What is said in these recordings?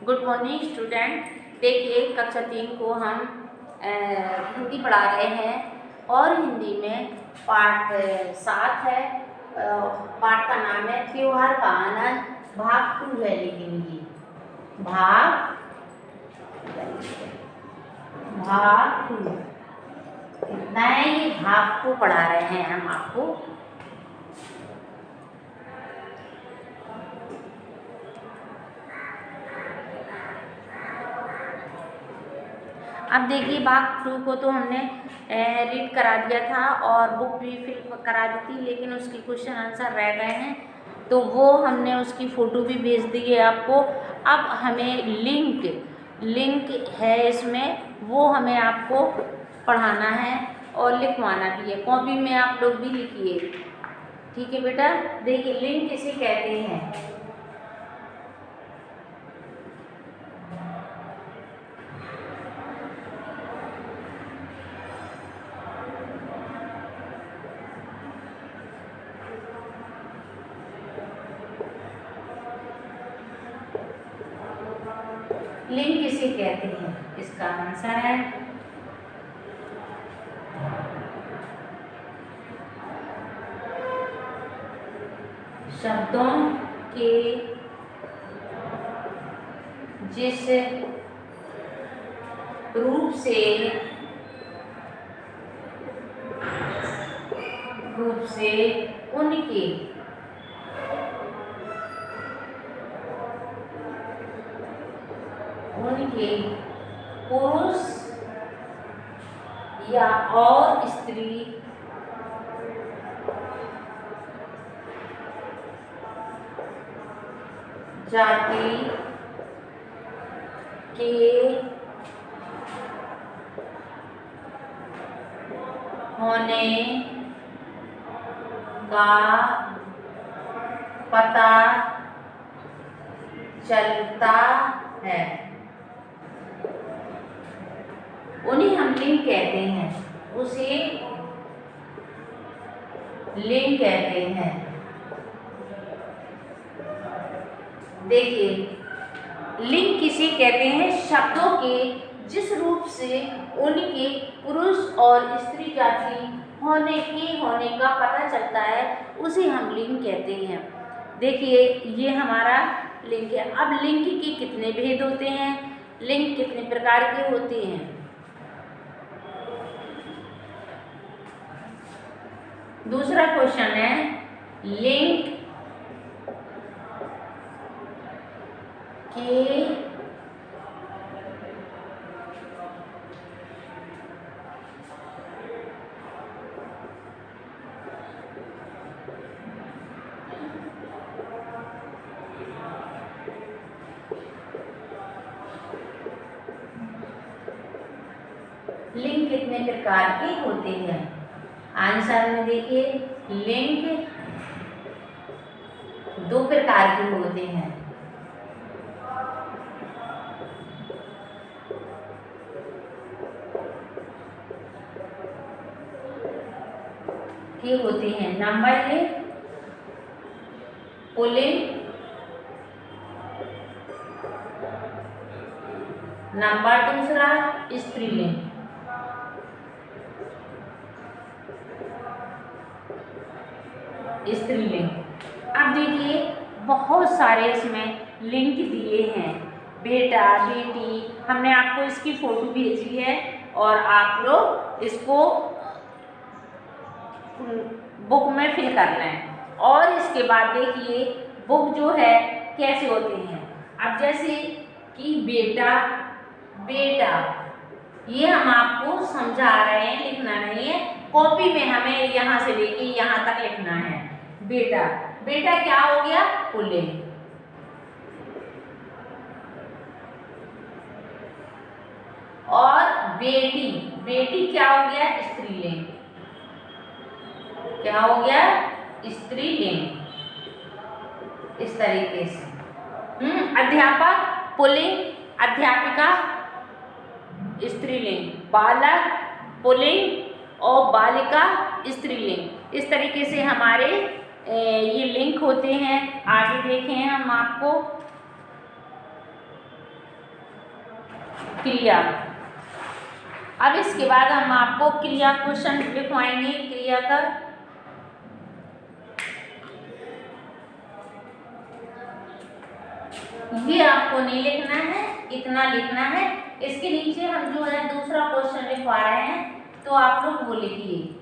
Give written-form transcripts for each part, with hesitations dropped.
Good morning student. देखिए कक्षा 3 को हम हिंदी पढ़ा रहे हैं और हिंदी में पाठ 7 है। पाठ का नाम है त्योहार का आनंद, भाग 2 है। लेकिन ये भाग 2 कितना है? ये भाग 2 पढ़ा रहे हैं हम आपको। अब देखिए भाग 2 को तो हमने रीड करा दिया था और बुक भी फिल करा दी थी, लेकिन उसकी क्वेश्चन आंसर रह गए हैं तो वो हमने उसकी फ़ोटो भी भेज दी है आपको। अब हमें लिंक है इसमें, वो हमें आपको पढ़ाना है और लिखवाना भी है। कॉपी में आप लोग भी लिखिए, ठीक है बेटा। देखिए लिंक किसे कहते हैं? लिंक किसे कहते हैं? इसका आंसर है शब्दों के जिस रूप से उनके पुरुष या और स्त्री जाति के होने का पता चलता है, उन्हें हम लिंग कहते हैं। उसे लिंग कहते हैं। देखिए लिंग किसे कहते हैं? शब्दों के जिस रूप से उनके पुरुष और स्त्री जाति होने का पता चलता है, उसे हम लिंग कहते हैं। देखिए ये हमारा लिंग है। अब लिंग के कितने भेद होते हैं? लिंग कितने प्रकार के होते हैं? दूसरा क्वेश्चन है, लिंग के लिंग कितने प्रकार के होते हैं? आंसर में देखिए लिंग 2 प्रकार के होते हैं। ये होते हैं, नंबर 1 पुल्लिंग, नंबर 2 स्त्रीलिंग। अब देखिए बहुत सारे इसमें लिंक दिए हैं, बेटा बेटी। हमने आपको इसकी फोटो भेजी है और आप लोग इसको बुक में फिल कर लें। और इसके बाद देखिए बुक जो है कैसे होते हैं। अब जैसे कि बेटा ये हम आपको समझा रहे हैं, लिखना नहीं है। कॉपी में हमें यहाँ से लेके यहाँ तक लिखना है। बेटा क्या हो गया? पुल्लिंग। और बेटी क्या हो गया? स्त्रीलिंग। क्या हो गया? स्त्रीलिंग। इस तरीके से अध्यापक पुल्लिंग, अध्यापिका स्त्रीलिंग, बालक पुल्लिंग और बालिका स्त्रीलिंग। इस तरीके से हमारे ये लिंक होते हैं। आगे देखें हम आपको क्रिया। अब इसके बाद हम आपको क्रिया क्वेश्चन लिखवाएंगे क्रिया का। ये आपको नहीं लिखना है, इतना लिखना है। इसके नीचे हम जो है दूसरा क्वेश्चन लिखवा रहे हैं, तो आप लोग वो लिखिए।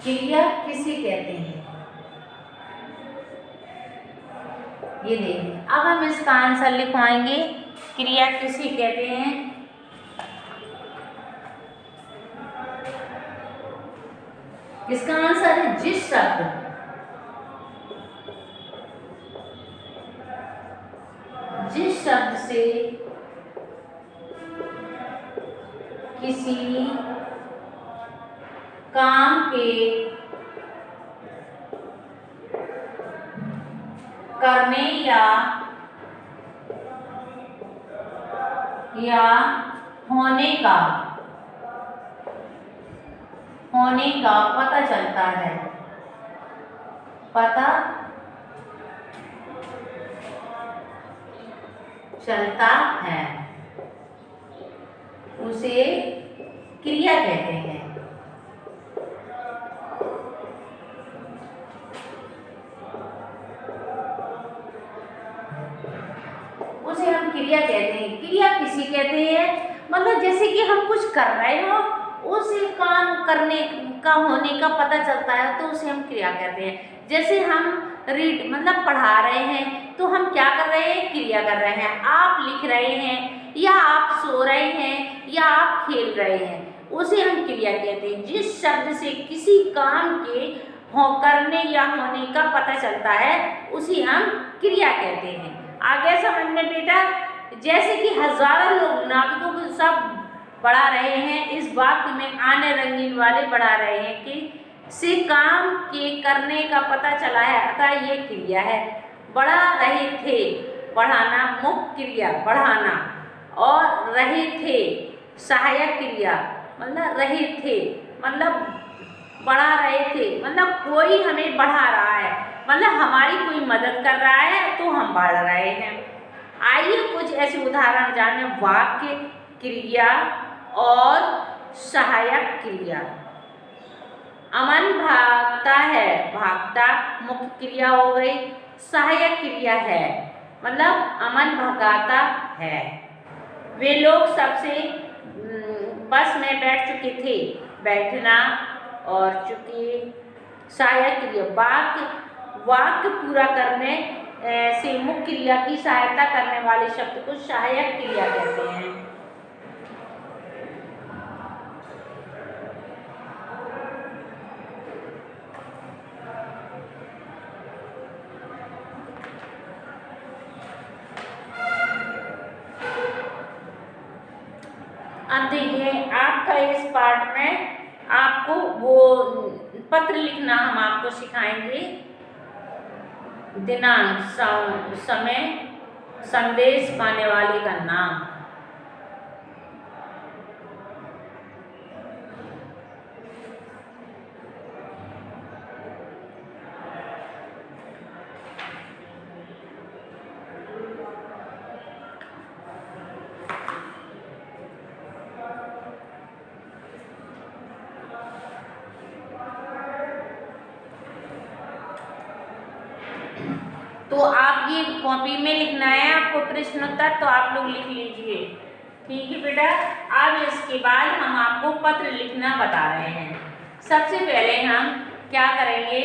क्रिया किसे कहते हैं, ये देखिए। अब हम इसका आंसर लिखवाएंगे, क्रिया किसे कहते हैं। इसका आंसर है जिस शब्द से किसी काम के करने या होने का पता चलता है, उसे क्रिया कहते हैं। उसे हम क्रिया कहते हैं। क्रिया किसी कहते हैं, मतलब जैसे कि हम कुछ कर रहे हो, उसे काम करने का होने का पता चलता है, तो उसे हम क्रिया कहते हैं। जैसे हम रीड मतलब पढ़ा रहे हैं, तो हम क्या कर रहे हैं, क्रिया कर रहे हैं। आप लिख रहे हैं, या आप सो रहे हैं, या आप खेल रहे हैं, उसे हम क्रिया कहते हैं। जिस शब्द से किसी काम के करने या होने का पता चलता है, उसे हम क्रिया कहते हैं। आगे समझ में बेटा। जैसे कि हजारों लोग नाविकों को सब बढ़ा रहे हैं, इस वाक्य में आने रंगीन वाले बढ़ा रहे हैं कि से काम के करने का पता चला है, अतः ये क्रिया है। बढ़ा रहे थे, बढ़ाना मुख्य क्रिया बढ़ाना, और रहे थे सहायक क्रिया, मतलब रहे थे मतलब बढ़ा रहे थे, मतलब कोई हमें बढ़ा रहा है, मतलब हमारी कोई मदद कर रहा है, तो हम बढ़ रहे हैं। आइए कुछ ऐसे उदाहरण जाने वाक्य, क्रिया और सहायक क्रिया। अमन भागता है, भागता मुख्य क्रिया हो गई। सहायक क्रिया है, मतलब अमन भगाता है। वे लोग सबसे बस में बैठ चुके थे, बैठना और चुके सहायक क्रिया। वाक्य पूरा करने से मुख्य क्रिया की सहायता करने वाले शब्द को सहायक क्रिया कहते हैं। अब देखिए, आपका इस पार्ट में आपको वो पत्र लिखना हम आपको सिखाएंगे। दिनांक, समय, संदेश पाने वाले का नाम। तो आप ये कॉपी में लिखना है आपको प्रश्नोत्तर, तो आप लोग लिख लीजिए। ठीक है बेटा। अब इसके बाद हम आपको पत्र लिखना बता रहे हैं। सबसे पहले हम क्या करेंगे,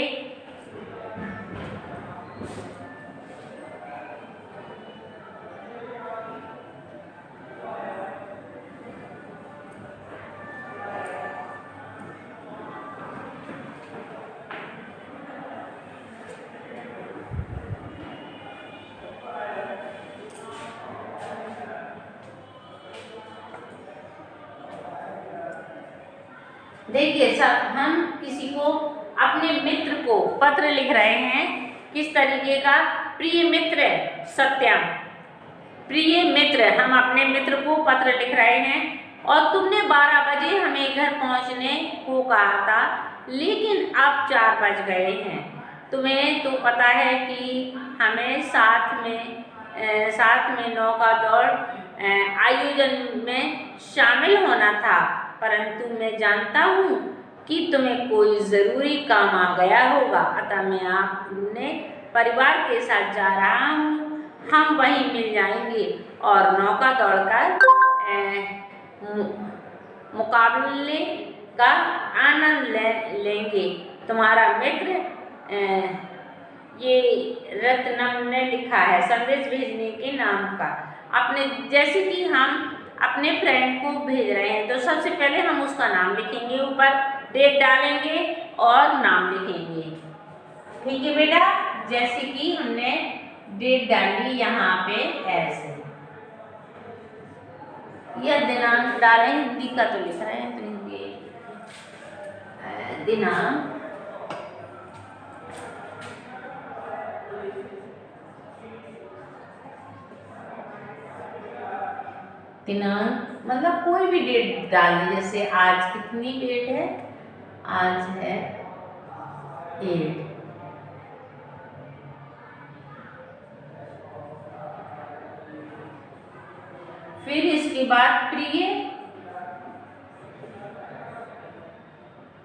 देखिए सब हम किसी को, अपने मित्र को पत्र लिख रहे हैं, किस तरीके का? प्रिय मित्र सत्यम, प्रिय मित्र, हम अपने मित्र को पत्र लिख रहे हैं और तुमने 12 बजे हमें घर पहुंचने को कहा था, लेकिन अब 4 बज गए हैं। तुम्हें तो पता है कि हमें साथ में नौका दौड़ आयोजन में शामिल होना था, परंतु मैं जानता हूँ कि तुम्हें कोई ज़रूरी काम आ गया होगा, अतः मैं अपने परिवार के साथ जा रहा हूँ। हम वहीं मिल जाएंगे और नौका दौड़ कर मुकाबले का आनंद लेंगे। तुम्हारा मित्र ये रत्नम ने लिखा है संदेश भेजने के नाम का। अपने जैसे कि हम अपने फ्रेंड को भेज रहे हैं तो सबसे पहले हम उसका नाम लिखेंगे, ऊपर डेट डालेंगे और नाम लिखेंगे। ठीक है बेटा, जैसे कि हमने डेट डाली यहाँ पे ऐसे, यह दिनांक डालें, हिंदी का तो लिख रहे हैं तो हिंदी दिनांक मतलब कोई भी डेट डाल दी, जैसे आज कितनी डेट है? आज है 8। फिर इसके बाद प्रिय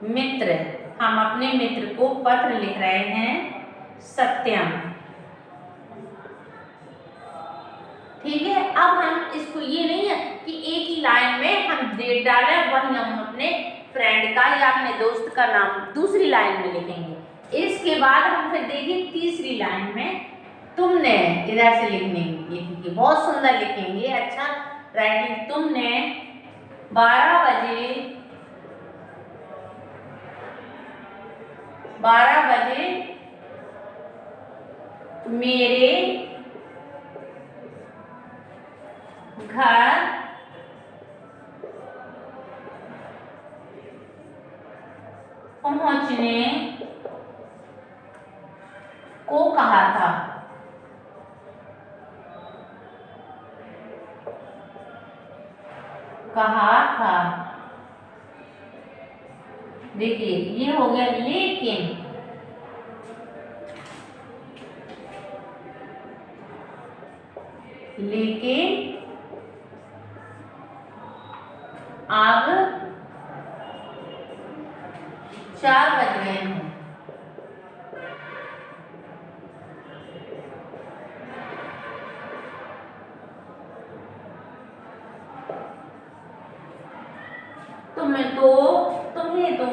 मित्र, हम अपने मित्र को पत्र लिख रहे हैं सत्यम। ठीक है, अब हम इसको, ये नहीं है कि एक ही लाइन में हम डेट डालें, वही हम अपने फ्रेंड का या अपने दोस्त का नाम दूसरी लाइन में लिखेंगे। इसके बाद हम फिर देखिए तीसरी लाइन में तुमने इधर से लिखेंगे, बहुत सुंदर लिखेंगे, अच्छा राइटिंग। तुमने 12 बजे मेरे घर पहुंचने को कहा था। देखिए ये हो गया, लेकिन अब 4 बज गए हैं। तुम्हें तो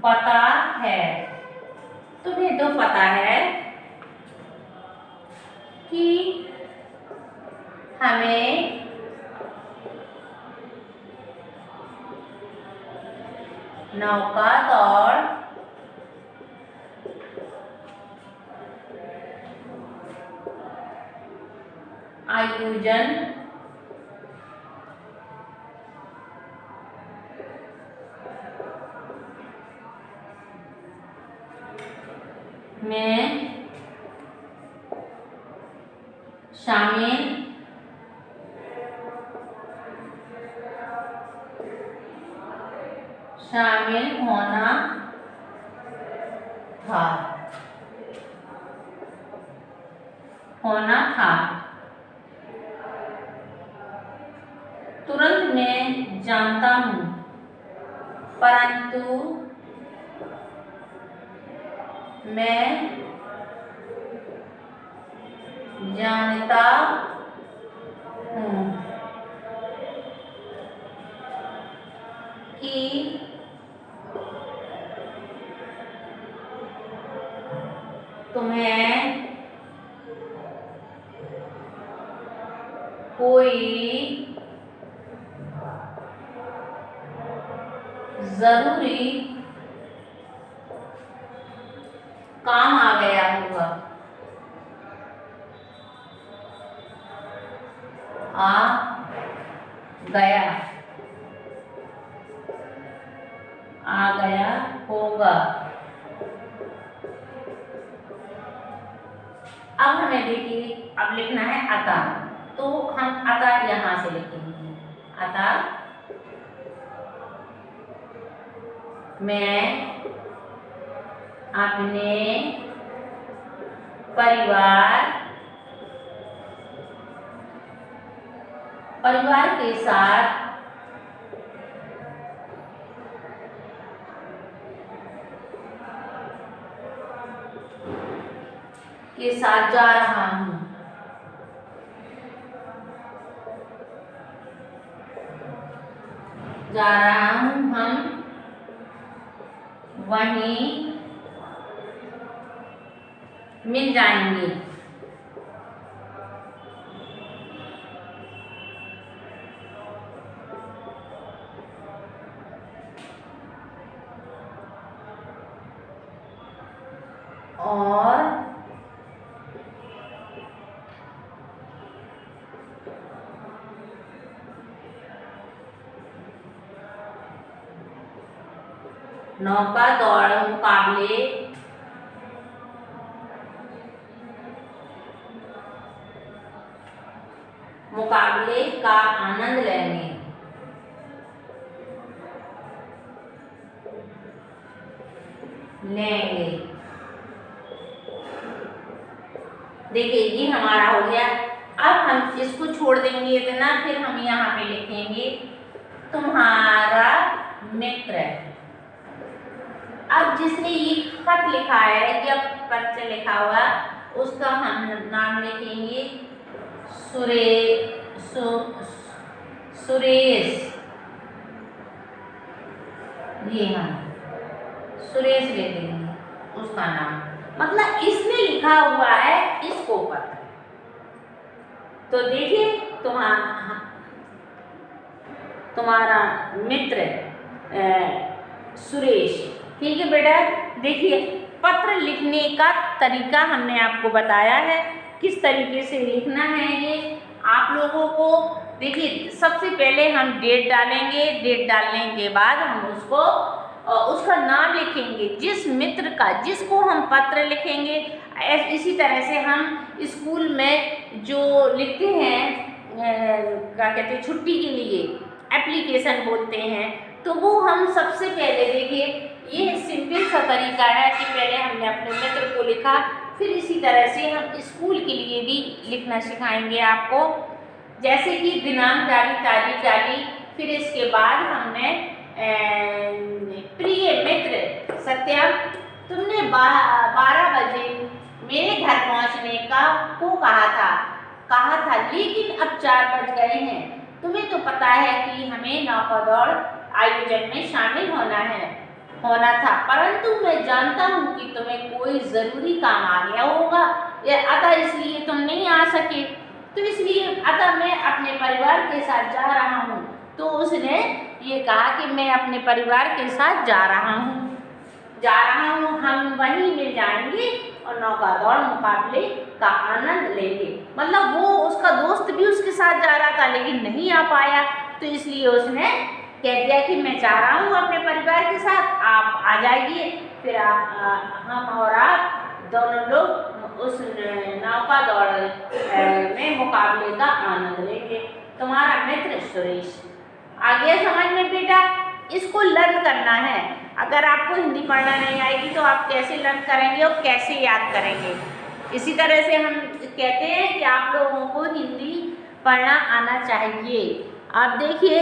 पता है, तुम्हें तो पता है कि हमें नौका दौड़ आयोजन में शामिल होना था। तुरंत मैं जानता हूँ, परंतु मैं जानता हूँ कि तुम्हें कोई जरूरी काम आ गया होगा। आ गया, आ गया होगा। अब हमें देखिए अब लिखना है अतः, तो हम अतः यहां से लिखेंगे। अतः मैं अपने परिवार के साथ जा रहा हूं। हम वहीं मिल जाएंगे। और नौका दौड़ मुकाबले का आनंद लेंगे। देखिए ये हमारा हो गया। अब हम इसको छोड़ देंगे इतना, फिर हम यहाँ पे लिखेंगे तुम्हारा मित्र। अब जिसने ये खत लिखा है या पत्र लिखा हुआ, उसका हम नाम लिखेंगे सुरेश। ये हम सुरेश ले देंगे उसका नाम, मतलब इसने लिखा हुआ है इसको पत्र। तो देखिए तुम्हारा मित्र सुरेश। ठीक है बेटा, देखिए पत्र लिखने का तरीका हमने आपको बताया है, किस तरीके से लिखना है ये आप लोगों को। देखिए सबसे पहले हम डेट डालेंगे, डेट डालने के बाद हम उसका नाम लिखेंगे, जिस मित्र का जिसको हम पत्र लिखेंगे। इसी तरह से हम स्कूल में जो लिखते हैं क्या कहते हैं छुट्टी के लिए एप्लीकेशन बोलते हैं, तो वो हम सबसे पहले देखिए ये सिंपल सा तरीका है कि पहले हमने अपने मित्र को लिखा, फिर इसी तरह से हम स्कूल के लिए भी लिखना सिखाएंगे आपको। जैसे कि दिनांक डाली, तारीख डाली, फिर इसके बाद हमने प्रिय मित्र सत्यम, तुमने 12 बजे मेरे घर पहुंचने को कहा था, लेकिन अब 4 बज गए हैं। तुम्हें तो पता है कि हमें नौका दौड़ आयोजन में शामिल होना था, परंतु मैं जानता हूँ कि तुम्हें कोई ज़रूरी काम आ गया होगा, अतः इसलिए तुम नहीं आ सके। तो इसलिए अतः मैं अपने परिवार के साथ जा रहा हूँ। तो उसने ये कहा कि मैं अपने परिवार के साथ जा रहा हूँ, हम वहीं मिल जाएंगे और नौका दौड़ मुकाबले का आनंद लेंगे। मतलब वो उसका दोस्त भी उसके साथ जा रहा था लेकिन नहीं आ पाया, तो इसलिए उसने कह दिया कि मैं जा रहा हूँ अपने परिवार के साथ, आप आ जाइए, फिर हम और आप दोनों लोग उस नौका दौड़ में मुकाबले का आनंद लेंगे। तुम्हारा मित्र सुरेश। आ गया समझ में बेटा? इसको लर्न करना है। अगर आपको हिंदी पढ़ना नहीं आएगी तो आप कैसे लर्न करेंगे और कैसे याद करेंगे? इसी तरह से हम कहते हैं कि आप लोगों को हिंदी पढ़ना आना चाहिए। आप देखिए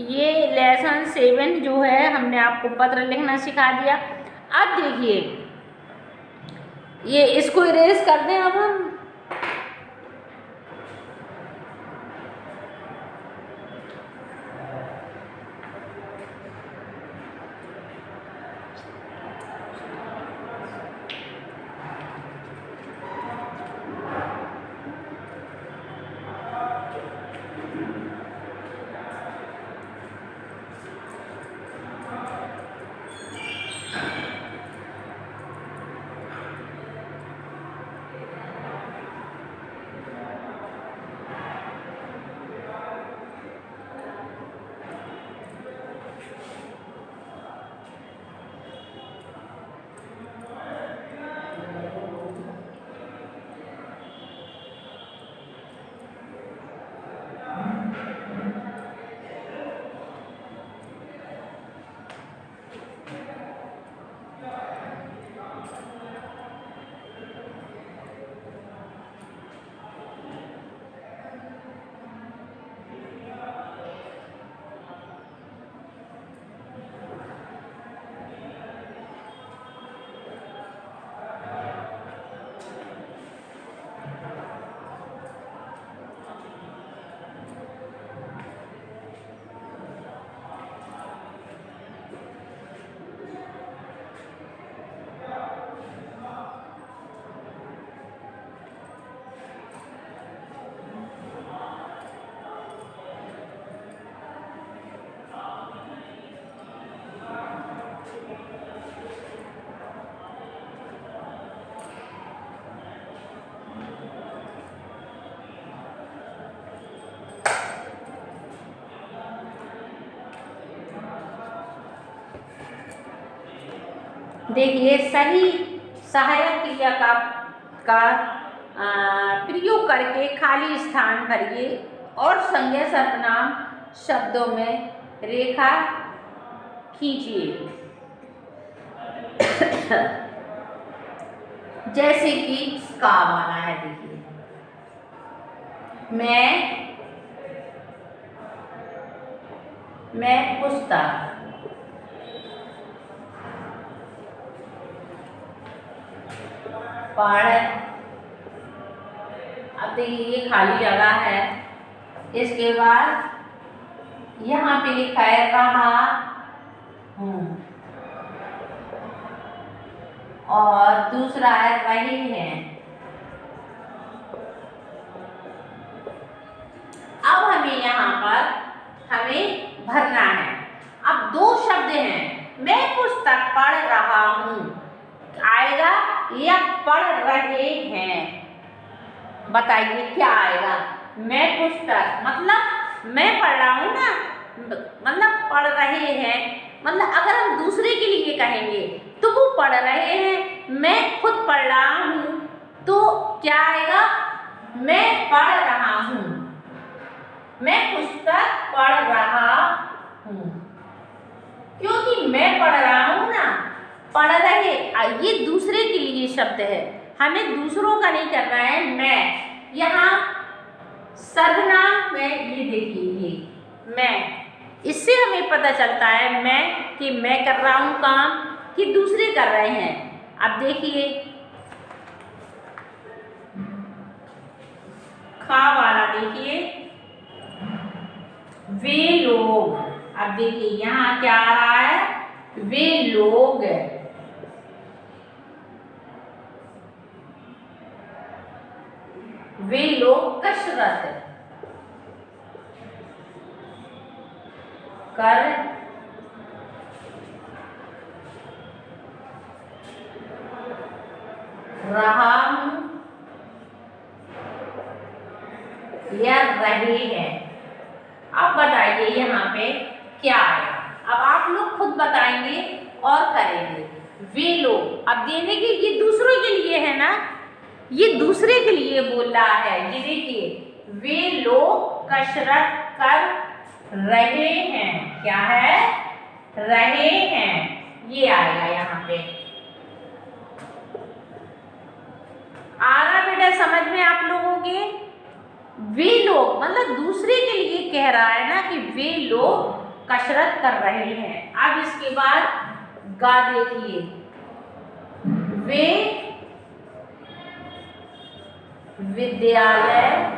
ये लेसन 7 जो है हमने आपको पत्र लिखना सिखा दिया। अब देखिए ये इसको इरेज कर दें अब हम। देखिए सही सहायक क्रिया का प्रयोग करके खाली स्थान भरिए और संज्ञा सर्वनाम शब्दों में रेखा खींचिए। जैसे कि का वाला है, देखिए मैं पुस्तक, पढ़, अब देखिए ये खाली जगह है। इसके बाद यहाँ पे लिखा है रहा हूँ और दूसरा है रहे हैं। अब हमें यहाँ पर भरना है। अब दो शब्द हैं, मैं पुस्तक पढ़ रहा हूँ आएगा या पढ़ रहे हैं, बताइए क्या आएगा। मैं पुस्तक मतलब मैं पढ़ रहा हूँ ना, मतलब पढ़ रहे हैं, मतलब अगर हम दूसरे के लिए कहेंगे तो वो पढ़ रहे हैं, मैं खुद पढ़ रहा हूँ तो क्या आएगा, मैं पढ़ रहा हूँ, मैं पुस्तक पढ़ रहा हूँ। क्योंकि मैं पढ़ रहा हूँ ना, पढ़ रहे ये दूसरे के लिए शब्द है, हमें दूसरों का नहीं करना है। मैं यहाँ सर्वनाम में ये देखिए, ये मैं, इससे हमें पता चलता है मैं कि मैं कर रहा हूँ काम कि दूसरे कर रहे हैं। अब देखिए खा वाला, देखिए वे लोग, अब देखिए यहाँ क्या आ रहा है, वे लोग, वे लोग कसरत कर रहा हूँ या रहे हैं। अब बताइए यहाँ पे क्या आया। अब आप लोग खुद बताएंगे और करेंगे। वे लोग, अब देने के ये दूसरों के लिए है ना, ये दूसरे के लिए बोल रहा है। ये देखिए वे लोग कसरत कर रहे हैं, क्या है, रहे हैं, ये आएगा यहाँ पे। आ रहा बेटा समझ में आप लोगों के। वे लोग मतलब दूसरे के लिए कह रहा है ना कि वे लोग कसरत कर रहे हैं। अब इसके बाद गा देखिए, वे विद्यालय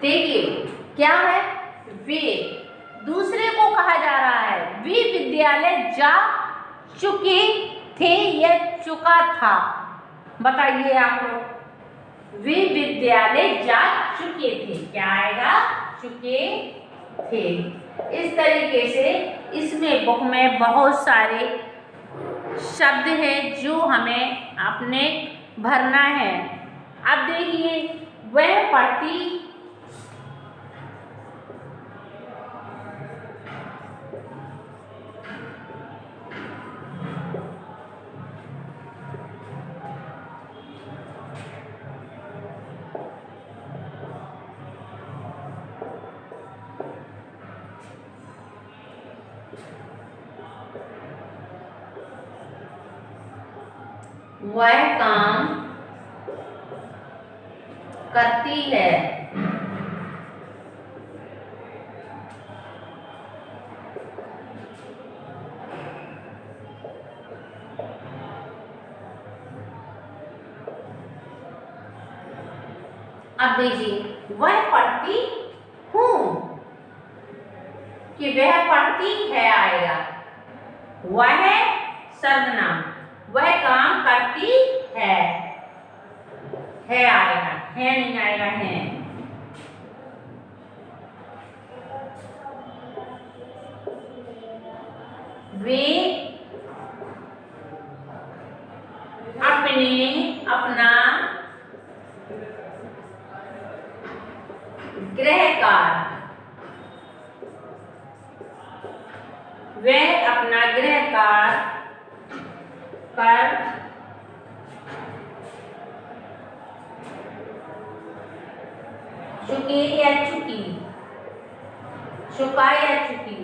देखिए क्या है, वे दूसरे को कहा जा रहा है, वे विद्यालय जा चुके थे या चुका था, बताइए आप लोग। वे विद्यालय जा चुके थे, क्या आएगा, चुके थे। इस तरीके से इसमें बुक में बहुत सारे शब्द हैं जो हमें अपने भरना है। अब देखिए वह पढ़ती वह काम करती है, अब देखिए वह पढ़ती हूँ कि वह पढ़ती है आएगा, वह सर्वनाम, वह काम करती है आएगा, है नहीं आएगा, है। वे अपना गृह कार्य पर चुका या चुकी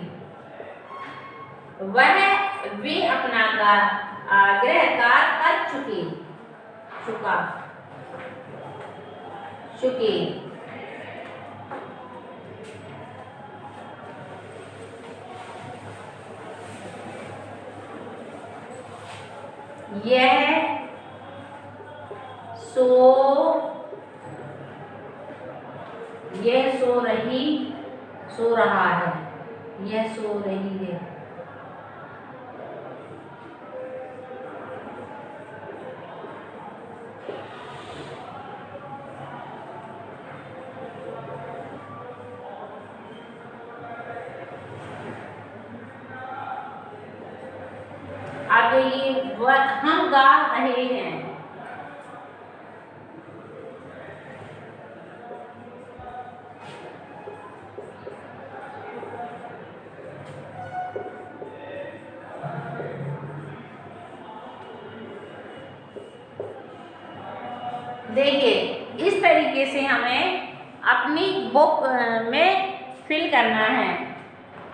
वे अपना गृह कार्य कर चुके। यह सो रहा है। अब ये हम गा रहे हैं। देखिए, इस तरीके से हमें अपनी बुक में फिल करना है।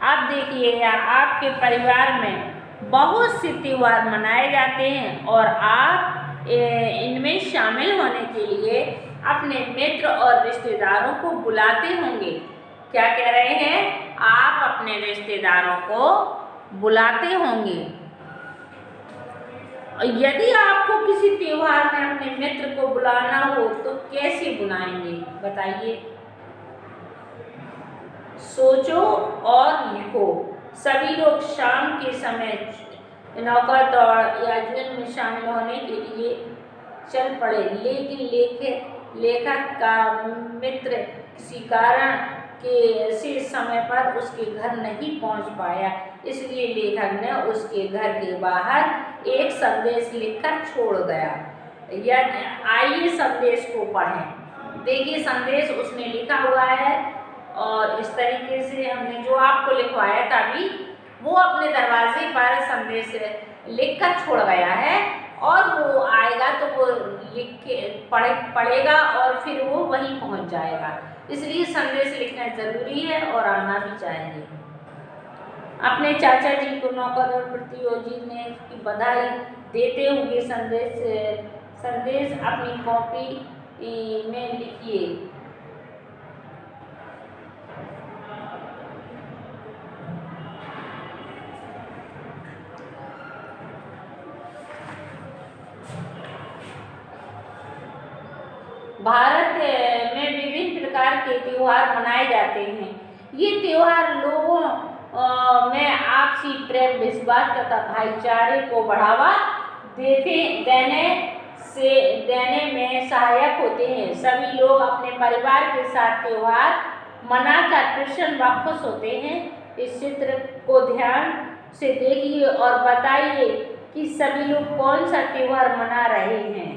अब देखिए, आपके परिवार में बहुत से त्योहार मनाए जाते हैं और आप इनमें शामिल होने के लिए अपने मित्र और रिश्तेदारों को बुलाते होंगे। क्या कह रहे हैं? आप अपने रिश्तेदारों को बुलाते होंगे। यदि आपको किसी त्योहार में अपने मित्र को बुलाना हो तो कैसे बुलाएंगे, बताइए। सोचो और लिखो। सभी लोग शाम के समय नौका दौड़ या जुल्म में शामिल होने के लिए चल पड़े, लेकिन लेखक का मित्र किसी कारण से समय पर उसके घर नहीं पहुंच पाया, इसलिए लेखक ने उसके घर के बाहर एक संदेश लिखकर छोड़ गया। आइए संदेश को पढ़ें। देखिए, संदेश उसने लिखा हुआ है और इस तरीके से हमने जो आपको लिखवाया था अभी, वो अपने दरवाजे पर संदेश लिखकर छोड़ गया है और वो आएगा तो वो लिख के पढ़ेगा और फिर वो वहीं पहुंच जाएगा। इसलिए संदेश लिखना जरूरी है और आना भी चाहिए। अपने चाचा जी को नौकादौड़ प्रतियोगी ने की बधाई देते हुए संदेश अपनी कॉपी में लिखिए। भारत में विभिन्न प्रकार के त्योहार मनाए जाते हैं। ये त्योहार लोगों में आपसी प्रेम, विश्वास तथा भाईचारे को बढ़ावा देने में सहायक होते हैं। सभी लोग अपने परिवार के साथ त्योहार मनाकर प्रसन्न व खुश होते हैं। इस चित्र को ध्यान से देखिए और बताइए कि सभी लोग कौन सा त्योहार मना रहे हैं।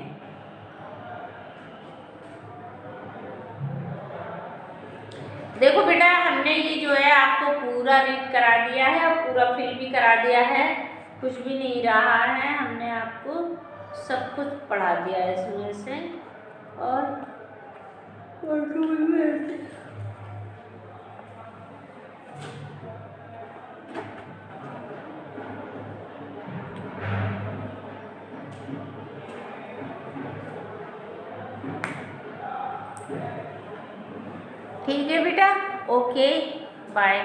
देखो बेटा, हमने ये जो है आपको पूरा रीड करा दिया है और पूरा फिल भी करा दिया है, कुछ भी नहीं रहा है। हमने आपको सब कुछ पढ़ा दिया है इसमें से। और ठीक है बेटा, ओके, बाय।